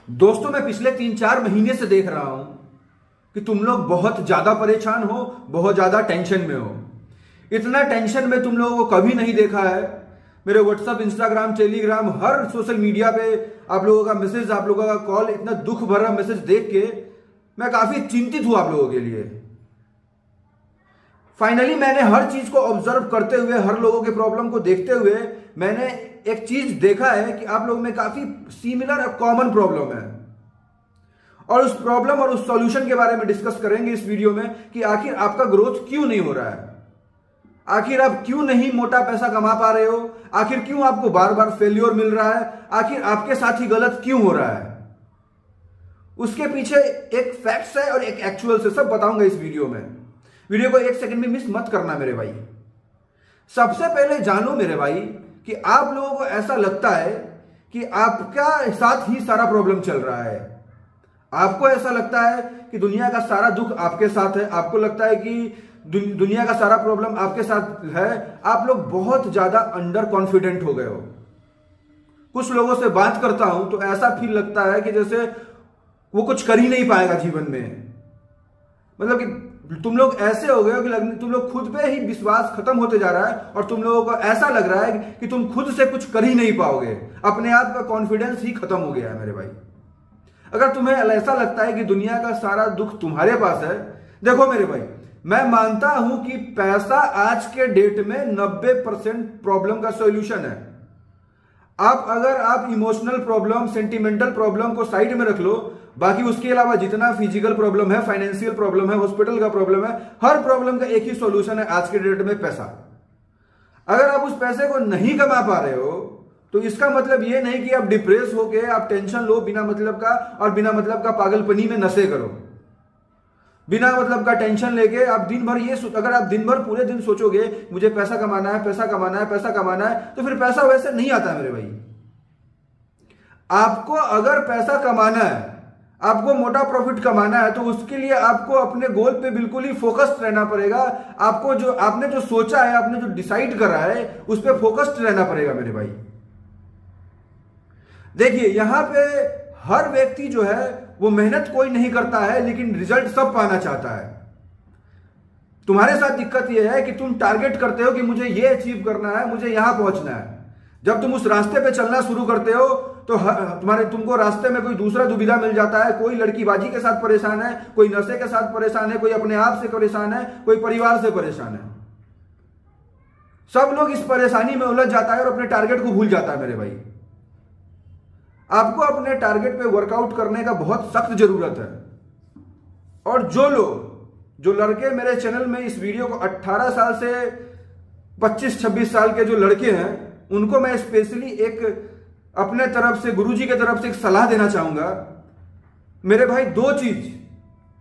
दोस्तों, मैं पिछले 3-4 महीने से देख रहा हूं कि तुम लोग बहुत ज्यादा परेशान हो, बहुत ज्यादा टेंशन में हो। इतना टेंशन में तुम लोगों को कभी नहीं देखा है। मेरे व्हाट्सएप, इंस्टाग्राम, टेलीग्राम, हर सोशल मीडिया पे आप लोगों का मैसेज, आप लोगों का कॉल, इतना दुख भरा मैसेज देख के मैं काफी चिंतित हूं आप लोगों के लिए। फाइनली मैंने हर चीज को ऑब्जर्व करते हुए, हर लोगों के प्रॉब्लम को देखते हुए मैंने एक चीज देखा है कि आप लोगों में काफी सिमिलर और कॉमन प्रॉब्लम है, और उस प्रॉब्लम और उस सॉल्यूशन के बारे में डिस्कस करेंगे इस वीडियो में कि आखिर आपका ग्रोथ क्यों नहीं हो रहा है, आखिर आप क्यों नहीं मोटा पैसा कमा पा रहे हो, आखिर क्यों आपको बार बार फेल्योर मिल रहा है, आखिर आपके साथ ही गलत क्यों हो रहा है। उसके पीछे एक फैक्ट्स है और एक एक्चुअल से सब बताऊंगा इस वीडियो में। वीडियो को 1 सेकंड भी मिस मत करना मेरे भाई। सबसे पहले जानो मेरे भाई कि आप लोगों को ऐसा लगता है कि आपका साथ ही सारा प्रॉब्लम चल रहा है। आपको ऐसा लगता है कि दुनिया का सारा दुख आपके साथ है। आपको लगता है कि दुनिया का सारा प्रॉब्लम आपके साथ है। आप लोग बहुत ज्यादा अंडर कॉन्फिडेंट हो गए हो। कुछ लोगों से बात करता हूं तो ऐसा फील लगता है कि जैसे वो कुछ कर ही नहीं पाएगा जीवन में। मतलब कि तुम लोग ऐसे हो गए हो कि तुम लोग खुद पे ही विश्वास खत्म होते जा रहा है, और तुम लोगों को ऐसा लग रहा है कि तुम खुद से कुछ कर ही नहीं पाओगे। अपने आप का कॉन्फिडेंस ही खत्म हो गया है मेरे भाई। अगर तुम्हें ऐसा लगता है कि दुनिया का सारा दुख तुम्हारे पास है, देखो मेरे भाई, मैं मानता हूं कि पैसा आज के डेट में 90% प्रॉब्लम का सॉल्यूशन है। अगर आप इमोशनल प्रॉब्लम, सेंटिमेंटल प्रॉब्लम को साइड में रख लो, बाकी उसके अलावा जितना फिजिकल प्रॉब्लम है, फाइनेंशियल प्रॉब्लम है, हॉस्पिटल का प्रॉब्लम है, हर प्रॉब्लम का एक ही सॉल्यूशन है आज के डेट में, पैसा। अगर आप उस पैसे को नहीं कमा पा रहे हो तो इसका मतलब ये नहीं कि आप डिप्रेस होके आप टेंशन लो बिना मतलब का, और बिना मतलब का पागलपनी में नशे करो। बिना मतलब का टेंशन लेके आप दिन भर अगर आप दिन भर पूरे दिन सोचोगे मुझे पैसा कमाना है, पैसा कमाना है, पैसा कमाना है, तो फिर पैसा वैसे नहीं आता मेरे भाई। आपको अगर पैसा कमाना है, आपको मोटा प्रॉफिट कमाना है, तो उसके लिए आपको अपने गोल पे बिल्कुल ही फोकस्ड रहना पड़ेगा। आपको जो आपने जो सोचा है, आपने जो डिसाइड करा है, उस पर फोकस्ड रहना पड़ेगा मेरे भाई। देखिए, यहां पे हर व्यक्ति जो है वो मेहनत कोई नहीं करता है, लेकिन रिजल्ट सब पाना चाहता है। तुम्हारे साथ दिक्कत यह है कि तुम टारगेट करते हो कि मुझे ये अचीव करना है, मुझे यहां पहुंचना है। जब तुम उस रास्ते पे चलना शुरू करते हो तो तुमको रास्ते में कोई दूसरा दुविधा मिल जाता है। कोई लड़कीबाजी के साथ परेशान है, कोई नशे के साथ परेशान है, कोई अपने आप से परेशान है, कोई परिवार से परेशान है। सब लोग इस परेशानी में उलझ जाता है और अपने टारगेट को भूल जाता है मेरे भाई। आपको अपने टारगेट पे वर्कआउट करने का बहुत सख्त जरूरत है। और जो लड़के मेरे चैनल में इस वीडियो को 18 साल से 25-26 साल के जो लड़के हैं, उनको मैं स्पेशली एक अपने तरफ से, गुरुजी की तरफ से एक सलाह देना चाहूंगा। मेरे भाई, 2 चीज,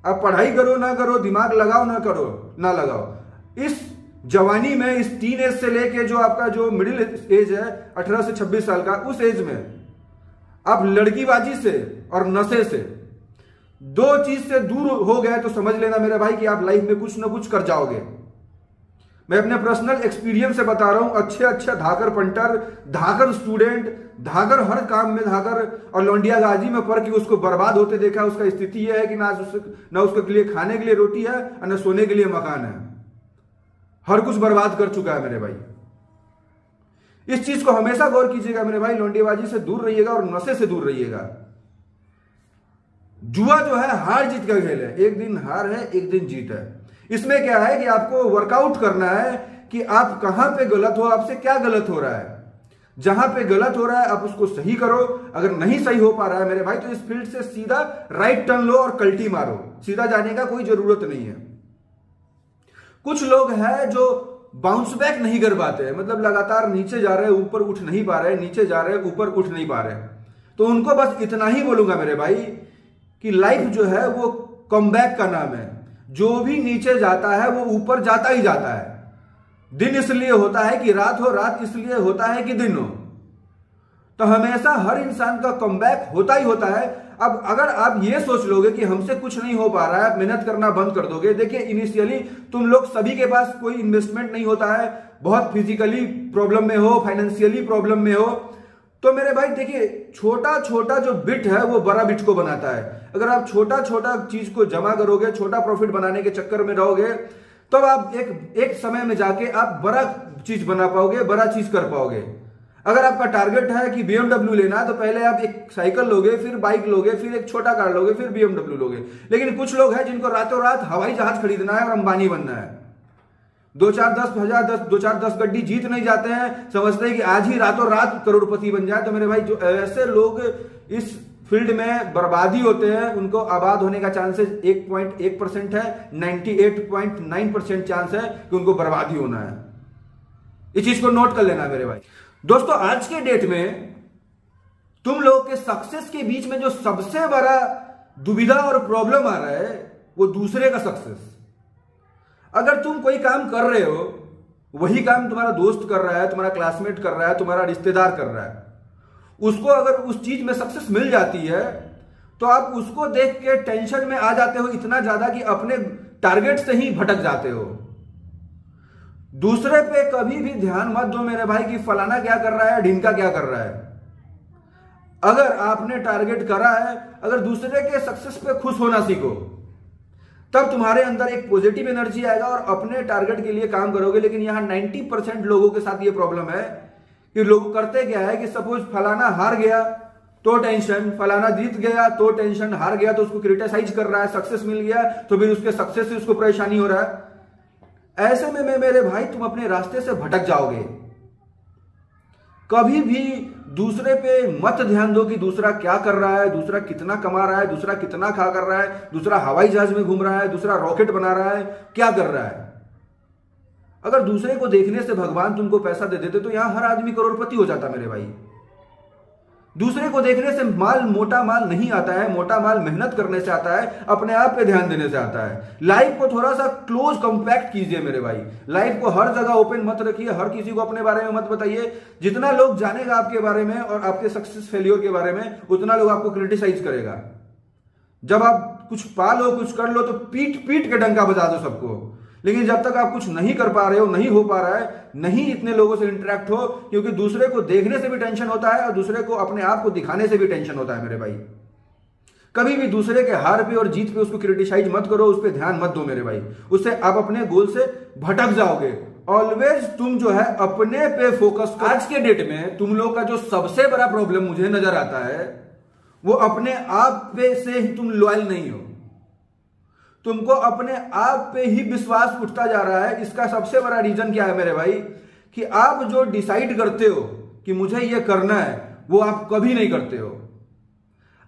आप पढ़ाई करो ना करो, दिमाग लगाओ ना करो ना लगाओ, इस जवानी में, इस टीन एज से लेके जो आपका जो मिडिल एज है 18 से 26 साल का, उस एज में आप लड़कीबाजी से और नशे से, 2 चीज से दूर हो गए तो समझ लेना मेरे भाई कि आप लाइफ में कुछ ना कुछ कर जाओगे। मैं अपने पर्सनल एक्सपीरियंस से बता रहा हूं। अच्छे धाकर पंटर, धाकर स्टूडेंट, धाकर हर काम में धाकर, और लौंडिया गाजी में पढ़ के उसको बर्बाद होते देखा। उसका स्थिति यह है कि ना उसके लिए खाने के लिए रोटी है और ना सोने के लिए मकान है। हर कुछ बर्बाद कर चुका है मेरे भाई। इस चीज को हमेशा गौर कीजिएगा मेरे भाई। लौंडियाबाजी से दूर रहिएगा और नशे से दूर रहिएगा। जुआ जो है हार जीत का खेल है। एक दिन हार है, एक दिन जीत है। इसमें क्या है कि आपको वर्कआउट करना है कि आप कहां पे गलत हो, आपसे क्या गलत हो रहा है। जहां पे गलत हो रहा है आप उसको सही करो। अगर नहीं सही हो पा रहा है मेरे भाई, तो इस फील्ड से सीधा राइट टर्न लो और कल्टी मारो। सीधा जाने का कोई जरूरत नहीं है। कुछ लोग हैं जो बाउंस बैक नहीं कर पाते हैं, मतलब लगातार नीचे जा रहे हैं, ऊपर उठ नहीं पा रहे, नीचे जा रहे हैं, ऊपर उठ नहीं पा रहे। तो उनको बस इतना ही बोलूंगा मेरे भाई कि लाइफ जो है वो कमबैक का नाम है। जो भी नीचे जाता है वो ऊपर जाता ही जाता है। दिन इसलिए होता है कि रात हो, रात इसलिए होता है कि दिन हो। तो हमेशा हर इंसान का कमबैक होता ही होता है। अब अगर आप ये सोच लोगे कि हमसे कुछ नहीं हो पा रहा है, आप मेहनत करना बंद कर दोगे। देखिए, इनिशियली तुम लोग सभी के पास कोई इन्वेस्टमेंट नहीं होता है, बहुत फिजिकली प्रॉब्लम में हो, फाइनेंशियली प्रॉब्लम में हो, तो मेरे भाई देखिए, छोटा छोटा जो बिट है वो बड़ा बिट को बनाता है। अगर आप छोटा छोटा चीज को जमा करोगे, छोटा प्रॉफिट बनाने के चक्कर में रहोगे, तब आप एक समय में जाके आप बड़ा चीज बना पाओगे, बड़ा चीज कर पाओगे। अगर आपका टारगेट है कि BMW लेना है, तो पहले आप एक साइकिल लोगे, फिर बाइक लोगे, फिर एक छोटा कार लोगे, फिर BMW लोगे। लेकिन कुछ लोग हैं जिनको रातों रात हवाई जहाज खरीदना है और अंबानी बनना है। दो चार दस गड्डी जीत नहीं जाते हैं, समझते हैं कि आज ही रातों रात करोड़पति बन जाए। तो मेरे भाई, जो ऐसे लोग इस फील्ड में बर्बादी होते हैं, उनको आबाद होने का चांसेस 1.1% है, 98.9% चांस है कि उनको बर्बादी होना है। इस चीज को नोट कर लेना मेरे भाई। दोस्तों, आज के डेट में तुम लोग के सक्सेस के बीच में जो सबसे बड़ा दुविधा और प्रॉब्लम आ रहा है, वो दूसरे का सक्सेस। अगर तुम कोई काम कर रहे हो, वही काम तुम्हारा दोस्त कर रहा है, तुम्हारा क्लासमेट कर रहा है, तुम्हारा रिश्तेदार कर रहा है, उसको अगर उस चीज में सक्सेस मिल जाती है, तो आप उसको देख के टेंशन में आ जाते हो इतना ज्यादा कि अपने टारगेट से ही भटक जाते हो। दूसरे पे कभी भी ध्यान मत दो मेरे भाई कि फलाना क्या कर रहा है, ढिमका क्या कर रहा है। अगर आपने टारगेट करा है, अगर दूसरे के सक्सेस पे खुश होना सीखो, तब तुम्हारे अंदर एक पॉजिटिव एनर्जी आएगा और अपने टारगेट के लिए काम करोगे। लेकिन यहां 90% लोगों के साथ ये प्रॉब्लम है कि लोग करते क्या है कि सपोज फलाना हार गया तो टेंशन, फलाना जीत गया तो टेंशन, हार गया तो उसको क्रिटिसाइज कर रहा है, सक्सेस मिल गया तो फिर उसके सक्सेस से उसको परेशानी हो रहा है। ऐसे में मेरे भाई, तुम अपने रास्ते से भटक जाओगे। कभी भी दूसरे पे मत ध्यान दो कि दूसरा क्या कर रहा है, दूसरा कितना कमा रहा है, दूसरा कितना खा कर रहा है, दूसरा हवाई जहाज में घूम रहा है, दूसरा रॉकेट बना रहा है, क्या कर रहा है। अगर दूसरे को देखने से भगवान तुमको पैसा दे देते तो यहां हर आदमी करोड़पति हो जाता मेरे भाई। दूसरे को देखने से माल, मोटा माल नहीं आता है, मोटा माल मेहनत करने से आता है, अपने आप पे ध्यान देने से आता है। लाइफ को थोड़ा सा क्लोज कंपैक्ट कीजिए मेरे भाई। लाइफ को हर जगह ओपन मत रखिए, हर किसी को अपने बारे में मत बताइए। जितना लोग जानेगा आपके बारे में और आपके सक्सेस फेलियर के बारे में, उतना लोग आपको क्रिटिसाइज करेगा। जब आप कुछ पा लो, कुछ कर लो, तो पीट पीट के डंका बजा दो सबको। लेकिन जब तक आप कुछ नहीं कर पा रहे हो, नहीं हो पा रहा है, नहीं इतने लोगों से इंटरेक्ट हो, क्योंकि दूसरे को देखने से भी टेंशन होता है और दूसरे को अपने आप को दिखाने से भी टेंशन होता है मेरे भाई। कभी भी दूसरे के हार पे और जीत पे उसको क्रिटिसाइज मत करो, उस पर ध्यान मत दो मेरे भाई। उससे आप अपने गोल से भटक जाओगे। ऑलवेज तुम जो है अपने पे फोकस करो। आज के डेट में तुम लोग का जो सबसे बड़ा प्रॉब्लम मुझे नजर आता है, वो अपने आप पे से ही तुम लॉयल नहीं हो। तुमको अपने आप पे ही विश्वास उठता जा रहा है। इसका सबसे बड़ा रीजन क्या है मेरे भाई, कि आप जो डिसाइड करते हो कि मुझे ये करना है, वो आप कभी नहीं करते हो।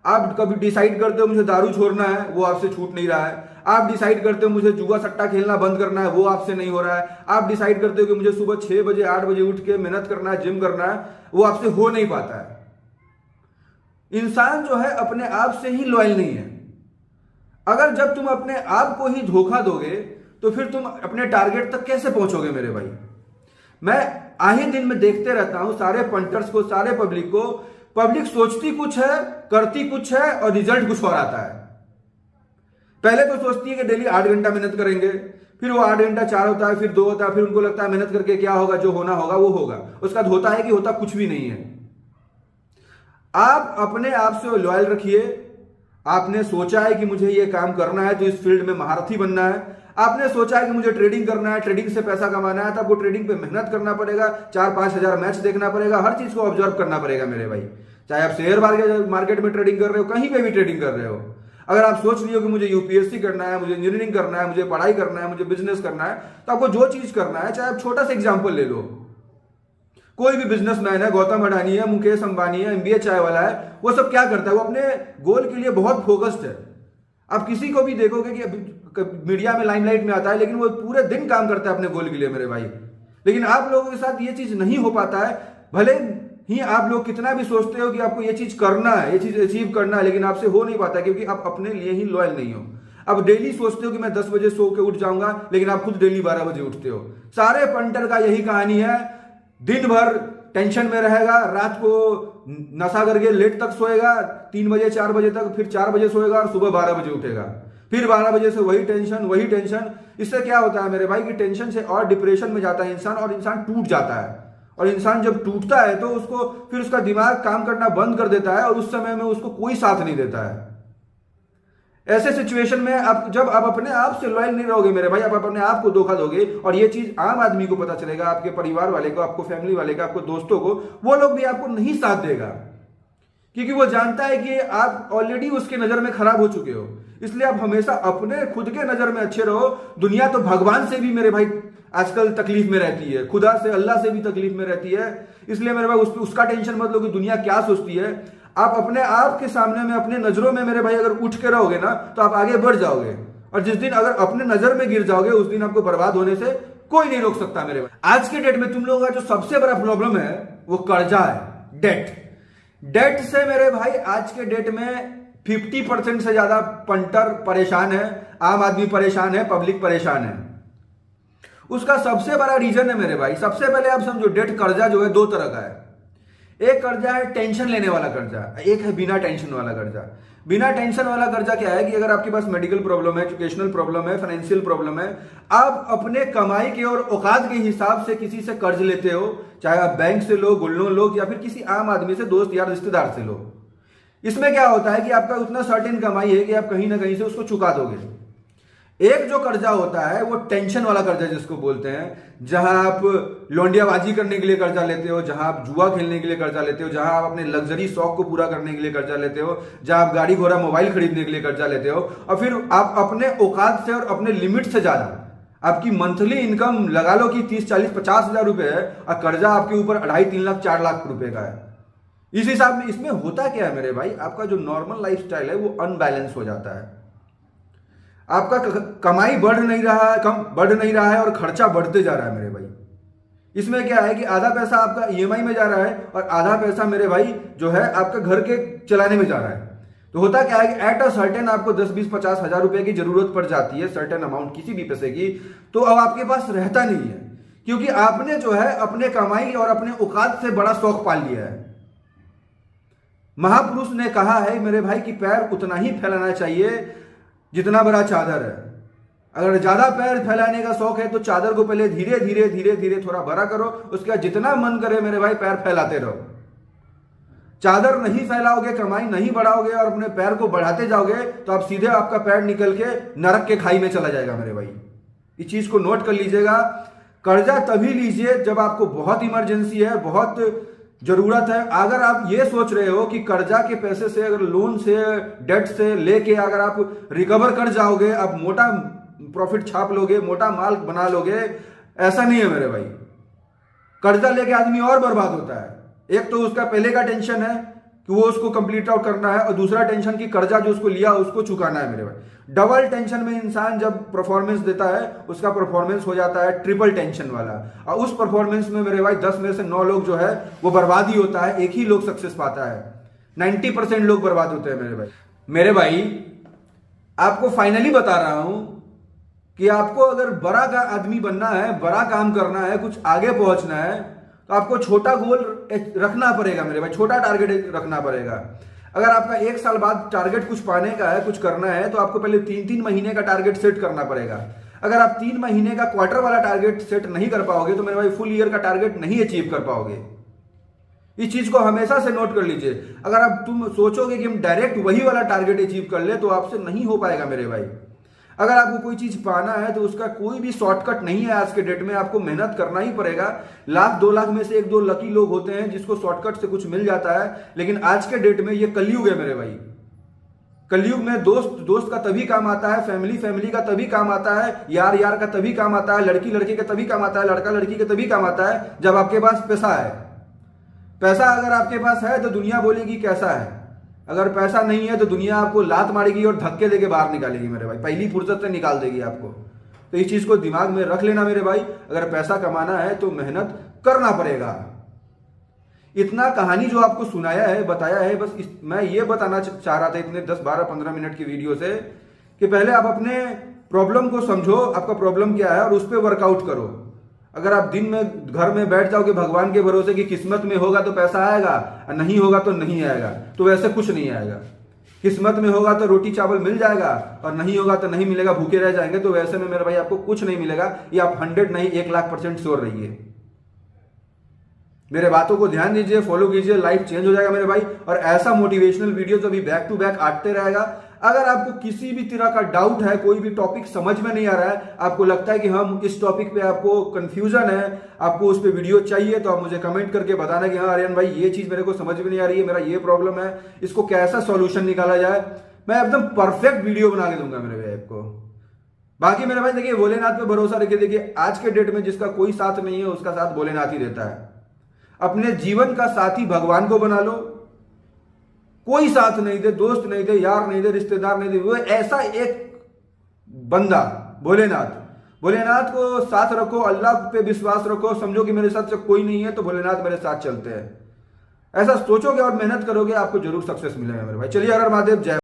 आप कभी डिसाइड करते हो मुझे दारू छोड़ना है, वो आपसे छूट नहीं रहा है। आप डिसाइड करते हो मुझे जुआ सट्टा खेलना बंद करना है, वो आपसे नहीं हो रहा है। आप डिसाइड करते हो कि मुझे सुबह 6 बजे 8 बजे उठ के मेहनत करना है, जिम करना है, वो आपसे हो नहीं पाता है। इंसान जो है अपने आप से ही लॉयल नहीं है। अगर जब तुम अपने आप को ही धोखा दोगे, तो फिर तुम अपने टारगेट तक कैसे पहुंचोगे मेरे भाई। मैं आए दिन में देखते रहता हूं सारे पंटर्स को, सारे पब्लिक को। पब्लिक सोचती कुछ है, करती कुछ है और रिजल्ट कुछ और आता है। पहले तो सोचती है कि डेली 8 घंटा मेहनत करेंगे, फिर वो 8 घंटा 4 होता है, फिर 2 होता है, फिर उनको लगता है मेहनत करके क्या होगा, जो होना होगा वो होगा। उसका होता है कि होता कुछ भी नहीं है। आप अपने आप से लॉयल रखिए। आपने सोचा है कि मुझे ये काम करना है तो इस फील्ड में महारथी बनना है। आपने सोचा है कि मुझे ट्रेडिंग करना है, ट्रेडिंग से पैसा कमाना है, तो आपको ट्रेडिंग पे मेहनत करना पड़ेगा, 4-5 हजार मैच देखना पड़ेगा, हर चीज को ऑब्जर्व करना पड़ेगा मेरे भाई। चाहे आप शेयर मार्केट में ट्रेडिंग कर रहे हो, कहीं पे भी ट्रेडिंग कर रहे हो। अगर आप सोच रही हो कि मुझे यूपीएससी करना है, मुझे इंजीनियरिंग करना है, मुझे पढ़ाई करना है, मुझे बिजनेस करना है, तो आपको जो चीज करना है, चाहे आप छोटा सा एग्जाम्पल ले लो, कोई भी बिजनेसमैन है, गौतम अडानी है, मुकेश अंबानी है, एमबीए चाय वाला है, वो सब क्या करता है, वो अपने गोल के लिए बहुत फोकस्ड है। आप किसी को भी देखोगे कि मीडिया में लाइमलाइट में आता है, लेकिन वो पूरे दिन काम करता है अपने गोल के लिए मेरे भाई। लेकिन आप लोगों के साथ ये चीज नहीं हो पाता है। भले ही आप लोग कितना भी सोचते हो कि आपको ये चीज करना है, ये चीज अचीव करना है, लेकिन आपसे हो नहीं पाता, क्योंकि आप अपने लिए ही लॉयल नहीं हो। अब डेली सोचते हो कि मैं 10 बजे सो के उठ जाऊंगा, लेकिन आप खुद डेली 12 बजे उठते हो। सारे पंटर का यही कहानी है। दिन भर टेंशन में रहेगा, रात को नशा करके लेट तक सोएगा, 3 बजे 4 बजे तक, फिर 4 बजे सोएगा और सुबह 12 बजे उठेगा, फिर 12 बजे से वही टेंशन। इससे क्या होता है मेरे भाई कि टेंशन से और डिप्रेशन में जाता है इंसान, और इंसान टूट जाता है। और इंसान जब टूटता है तो उसको फिर उसका दिमाग काम करना बंद कर देता है और उस समय में उसको कोई साथ नहीं देता है। ऐसे सिचुएशन में आप जब आप अपने आप से लॉयल नहीं रहोगे मेरे भाई, आप अपने आप को धोखा दोगे और ये चीज आम आदमी को पता चलेगा, आपके परिवार वाले को, आपको फैमिली वाले को, आपको दोस्तों को, वो लोग भी आपको नहीं साथ देगा क्योंकि वो जानता है कि आप ऑलरेडी उसके नजर में खराब हो चुके हो। इसलिए आप हमेशा अपने खुद के नजर में अच्छे रहो। दुनिया तो भगवान से भी मेरे भाई आजकल तकलीफ में रहती है, खुदा से, अल्लाह से भी तकलीफ में रहती है। इसलिए मेरे भाई उसका टेंशन मत लो कि दुनिया क्या सोचती है। आप अपने आप के सामने में, अपने नजरों में मेरे भाई अगर उठ के रहोगे ना तो आप आगे बढ़ जाओगे, और जिस दिन अगर अपने नजर में गिर जाओगे उस दिन आपको बर्बाद होने से कोई नहीं रोक सकता मेरे भाई। आज के डेट में तुम लोगों का जो सबसे बड़ा प्रॉब्लम है वो कर्जा है, डेट से मेरे भाई आज के डेट में 50% से ज्यादा पंटर परेशान है, आम आदमी परेशान है, पब्लिक परेशान है। उसका सबसे बड़ा रीजन है मेरे भाई, सबसे पहले आप समझो डेट कर्जा जो है दो तरह का है। एक कर्जा है टेंशन लेने वाला कर्जा, एक है बिना टेंशन वाला कर्जा। बिना टेंशन वाला कर्जा क्या है कि अगर आपके पास मेडिकल प्रॉब्लम है, एजुकेशनल प्रॉब्लम है, फाइनेंशियल प्रॉब्लम है, आप अपने कमाई के और औकात के हिसाब से किसी से कर्ज लेते हो, चाहे आप बैंक से लो, गोल्ड लोन लो, या फिर किसी आम आदमी से, दोस्त या रिश्तेदार से लो। इसमें क्या होता है कि आपका उतना सर्टेन कमाई है कि आप कहीं ना कहीं से उसको चुका दोगे। एक जो कर्जा होता है वो टेंशन वाला कर्जा जिसको बोलते हैं, जहां आप लौंडियाबाजी करने के लिए कर्जा लेते हो, जहां आप जुआ खेलने के लिए कर्जा लेते हो, जहां आप अपने लग्जरी शौक को पूरा करने के लिए कर्जा लेते हो, जहां आप गाड़ी घोड़ा मोबाइल खरीदने के लिए कर्जा लेते हो, और फिर आप अपने औकात से और अपने लिमिट से ज्यादा आपकी मंथली इनकम लगा लो कि 30, 40, 50 हजार रुपए है और कर्जा आपके ऊपर 2.5, 3 लाख, 4 लाख रुपए का है। इस हिसाब में इसमें होता क्या है मेरे भाई, आपका जो नॉर्मल लाइफस्टाइल है वो अनबैलेंस हो जाता है। आपका कमाई बढ़ नहीं रहा है और खर्चा बढ़ते जा रहा है मेरे भाई। इसमें क्या है कि आधा पैसा आपका ईएमआई में जा रहा है और आधा पैसा मेरे भाई जो है आपका घर के चलाने में जा रहा है। तो होता क्या है कि एट अ सर्टेन आपको 10, 20, 50 हजार रुपए की जरूरत पड़ जाती है, सर्टेन अमाउंट किसी भी पैसे की, तो अब आपके पास रहता नहीं है क्योंकि आपने जो है अपने कमाई और अपने औकात से बड़ा शौक पाल लिया है। महापुरुष ने कहा है मेरे भाई कि पैर उतना ही फैलाना चाहिए जितना बड़ा चादर है। अगर ज्यादा पैर फैलाने का शौक है तो चादर को पहले धीरे धीरे धीरे धीरे थोड़ा बड़ा करो, उसके बाद जितना मन करे मेरे भाई पैर फैलाते रहो। चादर नहीं फैलाओगे, कमाई नहीं बढ़ाओगे और अपने पैर को बढ़ाते जाओगे तो आप सीधे आपका पैर निकल के नरक के खाई में चला जाएगा मेरे भाई। इस चीज को नोट कर लीजिएगा। कर्जा तभी लीजिए जब आपको बहुत इमरजेंसी है, बहुत जरूरत है। अगर आप ये सोच रहे हो कि कर्जा के पैसे से, अगर लोन से, डेट से लेके अगर आप रिकवर कर जाओगे, आप मोटा प्रॉफिट छाप लोगे, मोटा माल बना लोगे, ऐसा नहीं है मेरे भाई। कर्जा लेके आदमी और बर्बाद होता है। एक तो उसका पहले का टेंशन है कि वो उसको कंप्लीट आउट करना है और दूसरा टेंशन कि कर्जा जो उसको लिया उसको चुकाना है मेरे भाई। डबल टेंशन में इंसान जब परफॉर्मेंस देता है उसका परफॉर्मेंस हो जाता है ट्रिपल टेंशन वाला, और उस परफॉर्मेंस में मेरे भाई 10 में से 9 लोग जो है वो बर्बाद ही होता है, एक ही लोग सक्सेस पाता है। 90% लोग बर्बाद होते हैं मेरे भाई। आपको फाइनली बता रहा हूं कि आपको अगर बड़ा का आदमी बनना है, बड़ा काम करना है, कुछ आगे पहुंचना है, तो आपको छोटा गोल रखना पड़ेगा मेरे भाई, छोटा टारगेट रखना पड़ेगा। अगर आपका 1 साल बाद टारगेट कुछ पाने का है, कुछ करना है, तो आपको पहले 3-3 महीने का टारगेट सेट करना पड़ेगा। अगर आप 3 महीने का क्वार्टर वाला टारगेट सेट नहीं कर पाओगे तो मेरे भाई फुल ईयर का टारगेट नहीं अचीव कर पाओगे। इस चीज को हमेशा से नोट कर लीजिए। अगर आप तुम सोचोगे कि हम डायरेक्ट वही वाला टारगेट अचीव कर ले तो आपसे नहीं हो पाएगा मेरे भाई। अगर आपको कोई चीज पाना है तो उसका कोई भी शॉर्टकट नहीं है। आज के डेट में आपको मेहनत करना ही पड़ेगा। 1-2 लाख में से 1-2 लकी लोग होते हैं जिसको शॉर्टकट से कुछ मिल जाता है, लेकिन आज के डेट में ये कलयुग है मेरे भाई। कलयुग में दोस्त का तभी काम आता है, फैमिली का तभी काम आता है, यार का तभी काम आता है, लड़की का तभी काम आता है, लड़का लड़की का तभी काम आता है जब आपके पास पैसा है। पैसा अगर आपके पास है तो दुनिया बोलेगी कैसा है, अगर पैसा नहीं है तो दुनिया आपको लात मारेगी और धक्के देके बाहर निकालेगी मेरे भाई, पहली फुर्सत से निकाल देगी आपको। तो इस चीज को दिमाग में रख लेना मेरे भाई। अगर पैसा कमाना है तो मेहनत करना पड़ेगा। इतना कहानी जो आपको सुनाया है, बताया है, बस मैं ये बताना चाह रहा था इतने 10, 12, 15 मिनट की वीडियो से कि पहले आप अपने प्रॉब्लम को समझो, आपका प्रॉब्लम क्या है और उस पर वर्कआउट करो। अगर आप दिन में घर में बैठ जाओगे भगवान के भरोसे कि किस्मत में होगा तो पैसा आएगा और नहीं होगा तो नहीं आएगा, तो वैसे कुछ नहीं आएगा। किस्मत में होगा तो रोटी चावल मिल जाएगा और नहीं होगा तो नहीं मिलेगा, भूखे रह जाएंगे, तो वैसे में मेरे भाई आपको कुछ नहीं मिलेगा। ये आप 100 नहीं 1 लाख % श्योर रहिए। मेरे बातों को ध्यान दीजिए, फॉलो कीजिए, लाइफ चेंज हो जाएगा मेरे भाई। और ऐसा मोटिवेशनल वीडियो तो अभी बैक टू बैक आते रहेगा। अगर आपको किसी भी तरह का डाउट है, कोई भी टॉपिक समझ में नहीं आ रहा है, आपको लगता है कि हम इस टॉपिक पे आपको कंफ्यूजन है, आपको उस पर वीडियो चाहिए, तो आप मुझे कमेंट करके बताना कि हाँ आर्यन भाई ये चीज मेरे को समझ में नहीं आ रही है, मेरा ये प्रॉब्लम है, इसको कैसा सॉल्यूशन निकाला जाए। मैं एकदम परफेक्ट वीडियो बना के दूंगा मेरे भाई आपको। बाकी मेरे भाई देखिए, भोलेनाथ पे भरोसा रखिए। देखिए आज के डेट में जिसका कोई साथ नहीं है, उसका साथ भोलेनाथ ही देता है। अपने जीवन का साथी भगवान को बना लो। कोई साथ नहीं दे, दोस्त नहीं दे, यार नहीं दे, रिश्तेदार नहीं दे, वो ऐसा एक बंदा भोलेनाथ। भोलेनाथ को साथ रखो, अल्लाह पे विश्वास रखो, समझो कि मेरे साथ कोई नहीं है तो भोलेनाथ मेरे साथ चलते हैं। ऐसा सोचोगे और मेहनत करोगे, आपको जरूर सक्सेस मिलेगा मेरे भाई। चलिए हर हर महादेव, जय।